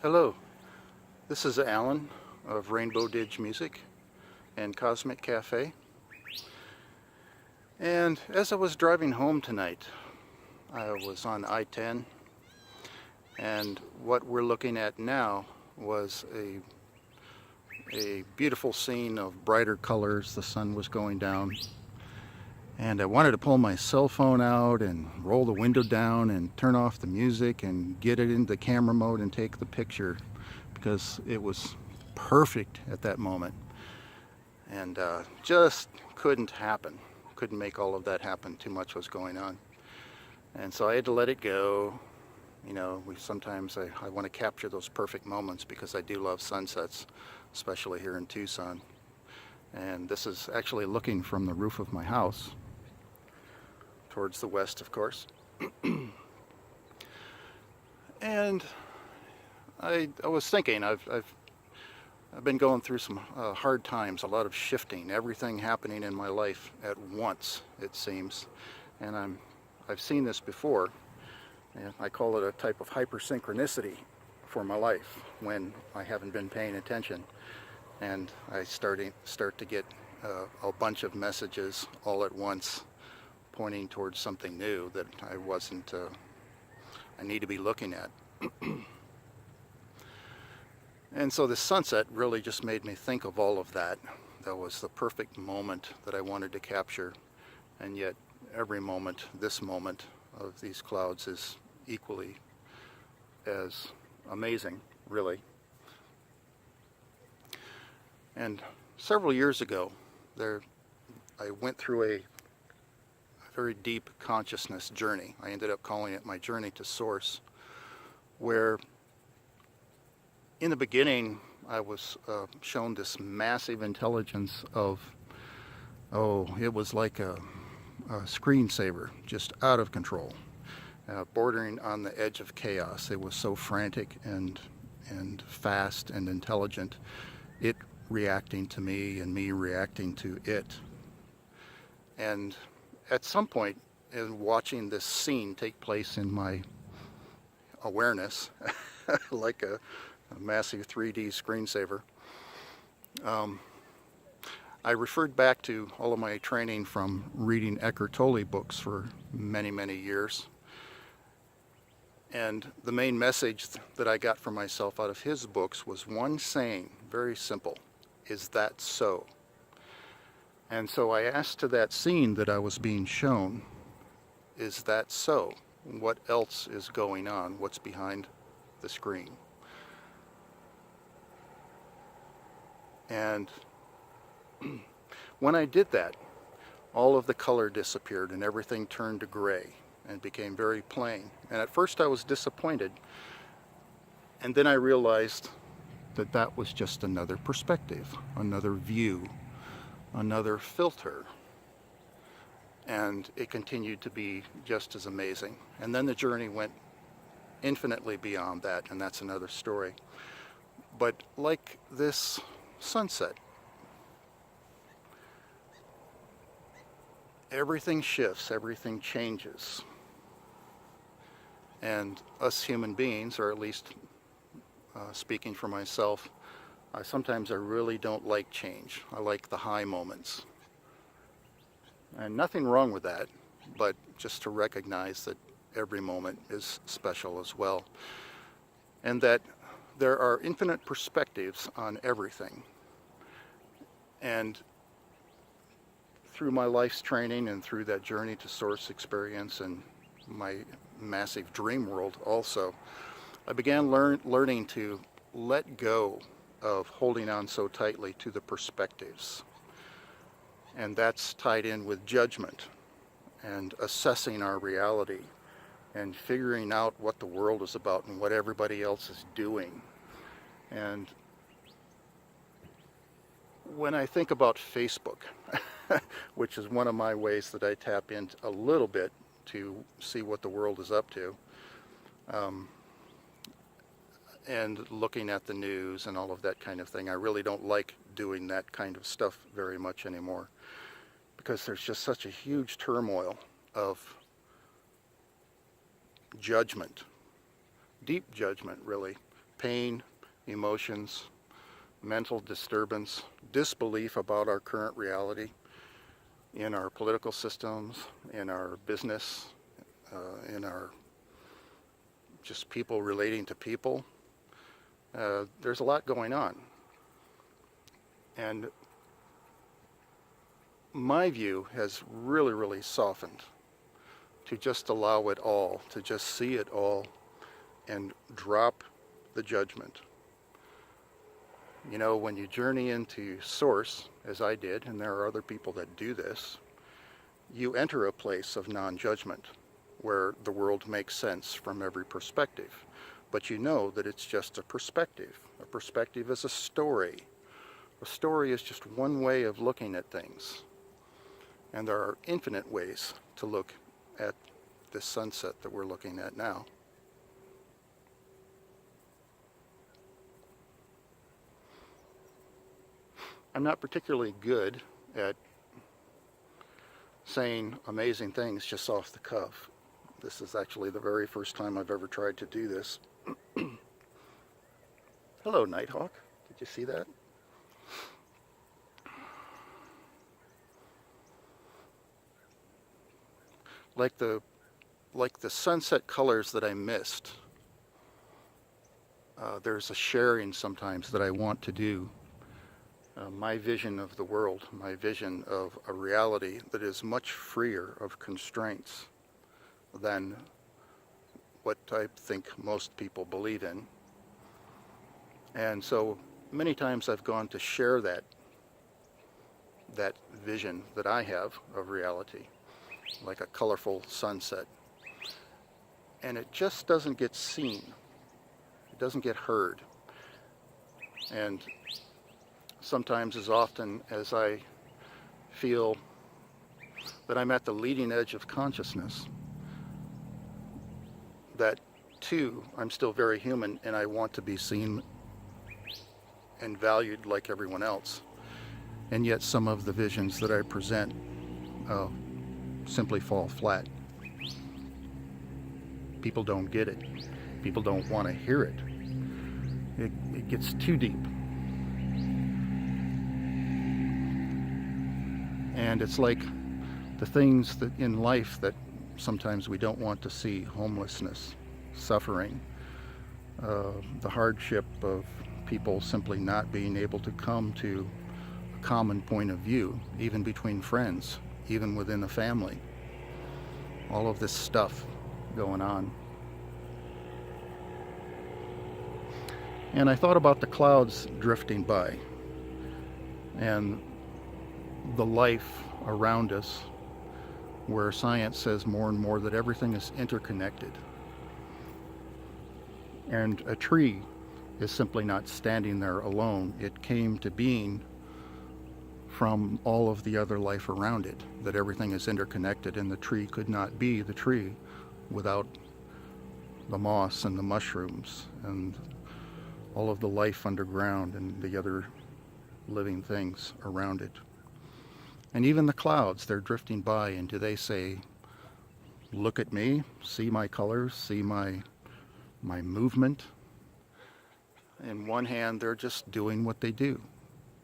Hello, this is Alan of Rainbow Didge Music and Cosmic Cafe. And as I was driving home tonight, I was on I-10, and what we're looking at now was a beautiful scene of brighter colors. The sun was going down, and I wanted to pull my cell phone out and roll the window down and turn off the music and get it into camera mode and take the picture, because it was perfect at that moment, and just couldn't happen. Couldn't make all of that happen. Too much was going on, and so I had to let it go. You know, sometimes I want to capture those perfect moments because I do love sunsets, especially here in Tucson. And this is actually looking from the roof of my house towards the west, of course. And I was thinking, I've been going through some hard times, a lot of shifting, everything happening in my life at once, it seems. And I've seen this before, and I call it a type of hypersynchronicity for my life when I haven't been paying attention. And I start to get a bunch of messages all at once pointing towards something new that I need to be looking at. And so this sunset really just made me think of all of that. That was the perfect moment that I wanted to capture, and yet every moment, this moment of these clouds, is equally as amazing, really. And several years ago, I went through a very deep consciousness journey. I ended up calling it my journey to Source, where in the beginning, I was shown this massive intelligence of, it was like a screensaver, just out of control, bordering on the edge of chaos. It was so frantic and fast and intelligent, it reacting to me and me reacting to it. And at some point, in watching this scene take place in my awareness, like a massive 3D screensaver, I referred back to all of my training from reading Eckhart Tolle books for many, many years. And the main message that I got for myself out of his books was one saying, very simple: is that so? And so I asked to that scene that I was being shown, is that so? What else is going on? What's behind the screen? And when I did that, all of the color disappeared and everything turned to gray and became very plain. And at first I was disappointed, and then I realized that that was just another perspective, another view, another filter. And it continued to be just as amazing. And then the journey went infinitely beyond that, and that's another story. But like this sunset, everything shifts, everything changes. And us human beings, or at least speaking for myself, sometimes I really don't like change. I like the high moments. And nothing wrong with that, but just to recognize that every moment is special as well. And that there are infinite perspectives on everything. And through my life's training and through that journey to Source experience and my massive dream world also, I began learning to let go of holding on so tightly to the perspectives. And that's tied in with judgment and assessing our reality and figuring out what the world is about and what everybody else is doing. And when I think about Facebook, which is one of my ways that I tap into a little bit to see what the world is up to, and looking at the news and all of that kind of thing, I really don't like doing that kind of stuff very much anymore, because there's just such a huge turmoil of judgment, deep judgment really, pain, emotions, mental disturbance, disbelief about our current reality, in our political systems, in our business, in our just people relating to people. There's a lot going on. And my view has really, really softened to just allow it all, to just see it all and drop the judgment. You know, when you journey into Source, as I did, and there are other people that do this, you enter a place of non-judgment where the world makes sense from every perspective. But you know that it's just a perspective. A perspective is a story. A story is just one way of looking at things. And there are infinite ways to look at this sunset that we're looking at now. I'm not particularly good at saying amazing things just off the cuff. This is actually the very first time I've ever tried to do this. Hello, Nighthawk. Did you see that? Like the sunset colors that I missed, there's a sharing sometimes that I want to do. My vision of the world, my vision of a reality that is much freer of constraints than what I think most people believe in. And so many times I've gone to share that vision that I have of reality, like a colorful sunset. And it just doesn't get seen. It doesn't get heard. And sometimes, as often as I feel that I'm at the leading edge of consciousness, that too, I'm still very human and I want to be seen and valued like everyone else. And yet some of the visions that I present simply fall flat. People don't get it. People don't want to hear it. It gets too deep. And it's like the things that in life that sometimes we don't want to see: homelessness, suffering, the hardship of people simply not being able to come to a common point of view, even between friends, even within a family. All of this stuff going on. And I thought about the clouds drifting by and the life around us, where science says more and more that everything is interconnected. And a tree is simply not standing there alone. It came to being from all of the other life around it, that everything is interconnected, and the tree could not be the tree without the moss and the mushrooms and all of the life underground and the other living things around it. And even the clouds, they're drifting by, and do they say, look at me, see my colors, see my movement? In one hand, they're just doing what they do.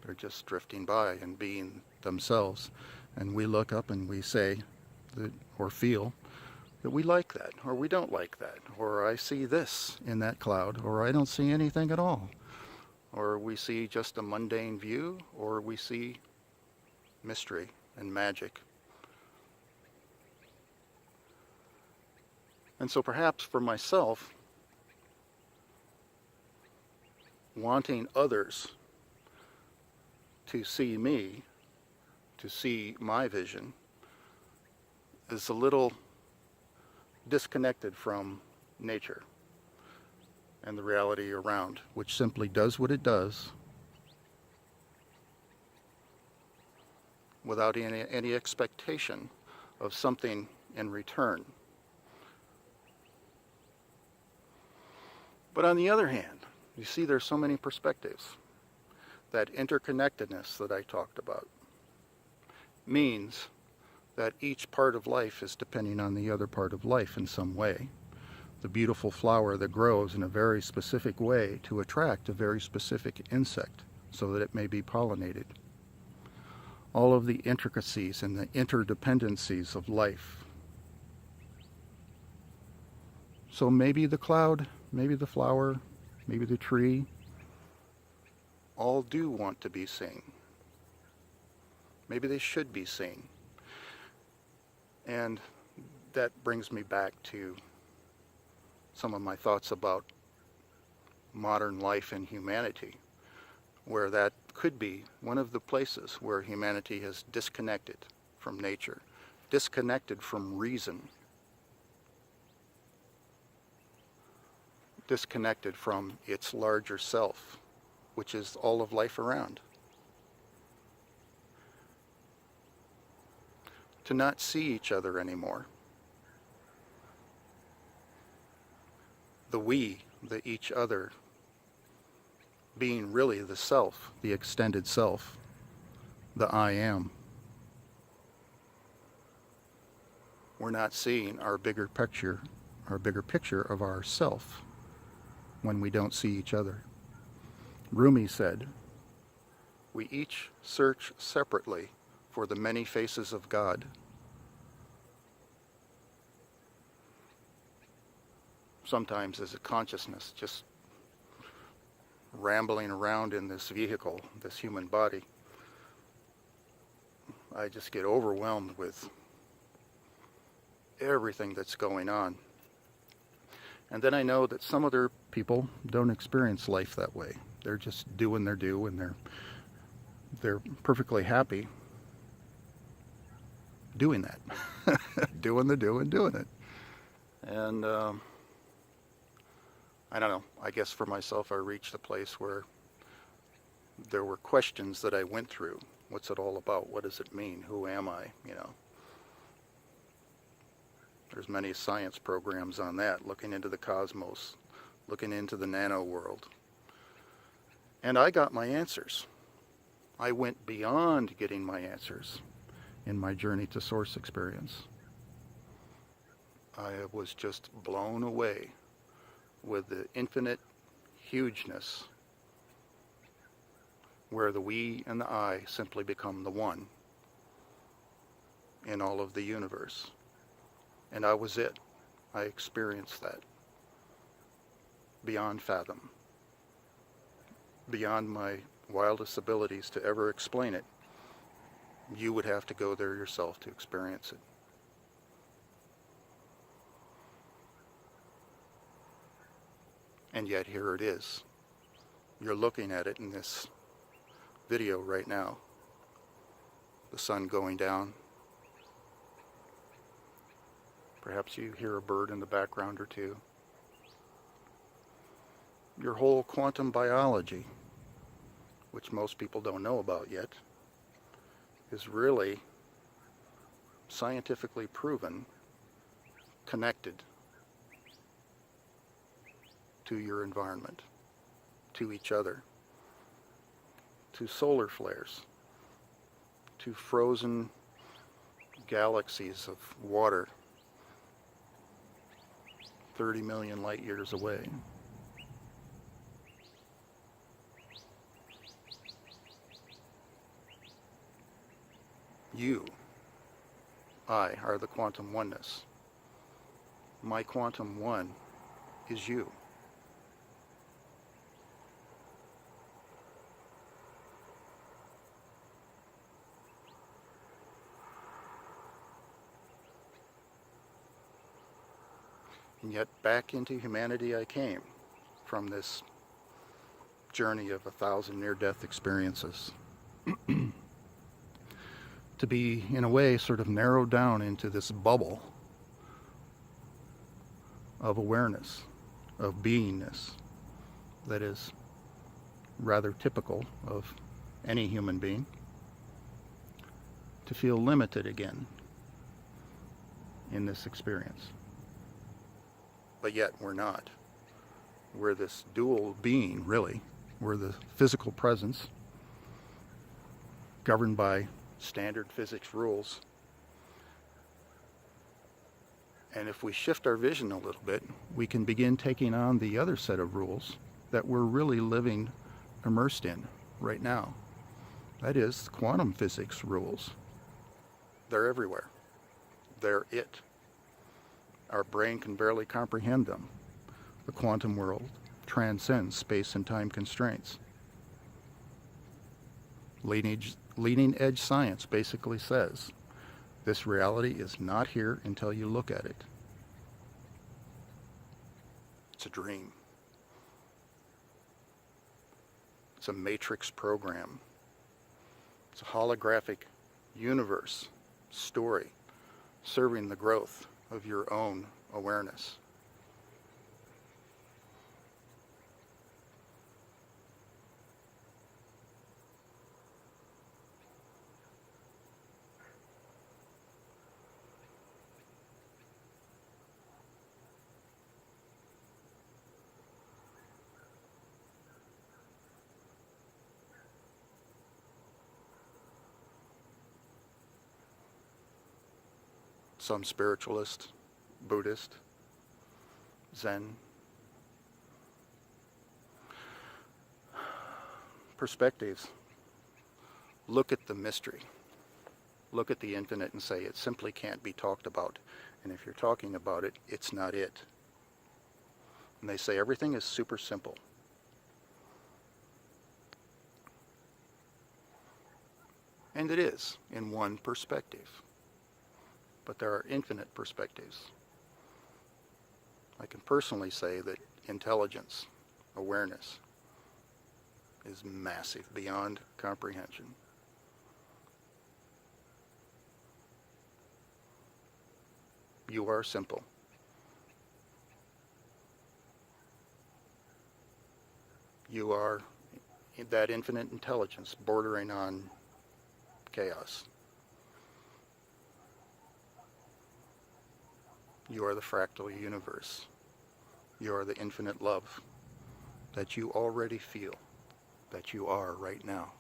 They're just drifting by and being themselves. And we look up and we say, or feel, that we like that, or we don't like that, or I see this in that cloud, or I don't see anything at all. Or we see just a mundane view, or we see mystery and magic. And so perhaps for myself, wanting others to see me, to see my vision, is a little disconnected from nature and the reality around, which simply does what it does without any expectation of something in return. But on the other hand, you see there's so many perspectives. That interconnectedness that I talked about means that each part of life is depending on the other part of life in some way. the beautiful flower that grows in a very specific way to attract a very specific insect so that it may be pollinated. All of the intricacies and the interdependencies of life. So maybe the cloud, maybe the flower, maybe the tree, all do want to be seen. Maybe they should be seen. And that brings me back to some of my thoughts about modern life and humanity, where that could be one of the places where humanity has disconnected from nature, disconnected from reason, disconnected from its larger self, which is all of life around. To not see each other anymore. The we, the each other, being really the self, the extended self, the I am. We're not seeing our bigger picture of ourself when we don't see each other. Rumi said, "We each search separately for the many faces of God." Sometimes as a consciousness, just rambling around in this vehicle, this human body, I just get overwhelmed with everything that's going on. And then I know that some other people don't experience life that way. They're just doing their do, and they're perfectly happy doing that. Doing the do and doing it. And I don't know, I guess for myself I reached a place where there were questions that I went through. What's it all about? What does it mean? Who am I? You know. There's many science programs on that, looking into the cosmos, looking into the nano world. And I got my answers. I went beyond getting my answers in my journey to source experience. I was just blown away with the infinite hugeness, where the we and the I simply become the one in all of the universe. And I was it. I experienced that. Beyond fathom. Beyond my wildest abilities to ever explain it. You would have to go there yourself to experience it. And yet here it is. You're looking at it in this video right now. The sun going down. Perhaps you hear a bird in the background or two. Your whole quantum biology, which most people don't know about yet, is really scientifically proven connected to your environment, to each other, to solar flares, to frozen galaxies of water 30 million light years away. You, I, are the quantum oneness. My quantum one is you. And yet back into humanity I came from this journey of 1,000 near-death experiences. To be, in a way, sort of narrowed down into this bubble of awareness, of beingness, that is rather typical of any human being, to feel limited again in this experience. But yet we're not. We're this dual being, really. We're the physical presence governed by standard physics rules. And if we shift our vision a little bit, we can begin taking on the other set of rules that we're really living immersed in right now. That is quantum physics rules. They're everywhere. They're it. Our brain can barely comprehend them. The quantum world transcends space and time constraints. Leading edge science basically says this reality is not here until you look at it. It's a dream. It's a matrix program. It's a holographic universe story serving the growth of your own awareness. Some spiritualist, Buddhist, Zen perspectives look at the mystery, look at the infinite and say it simply can't be talked about. And if you're talking about it, it's not it. And they say everything is super simple. And it is in one perspective. But there are infinite perspectives. I can personally say that intelligence, awareness, is massive, beyond comprehension. You are simple. You are that infinite intelligence bordering on chaos. You are the fractal universe. You are the infinite love that you already feel, that you are right now.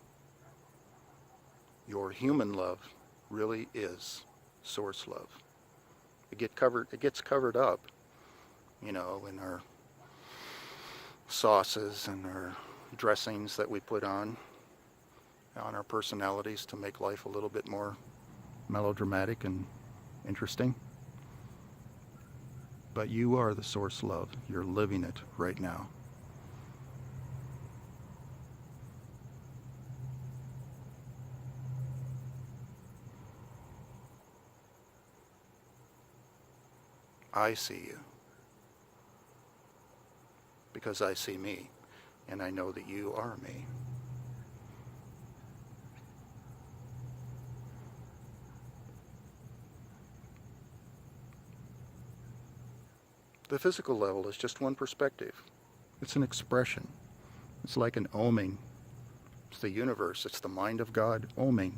Your human love really is source love. It gets covered up, in our sauces and our dressings that we put on our personalities to make life a little bit more melodramatic and interesting. But you are the source love. You're living it right now. I see you because I see me, and I know that you are me. The physical level is just one perspective. It's an expression. It's like an oming. It's the universe. It's the mind of God oming.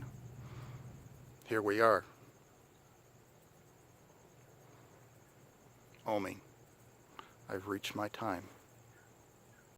Here we are. Oming. I've reached my time.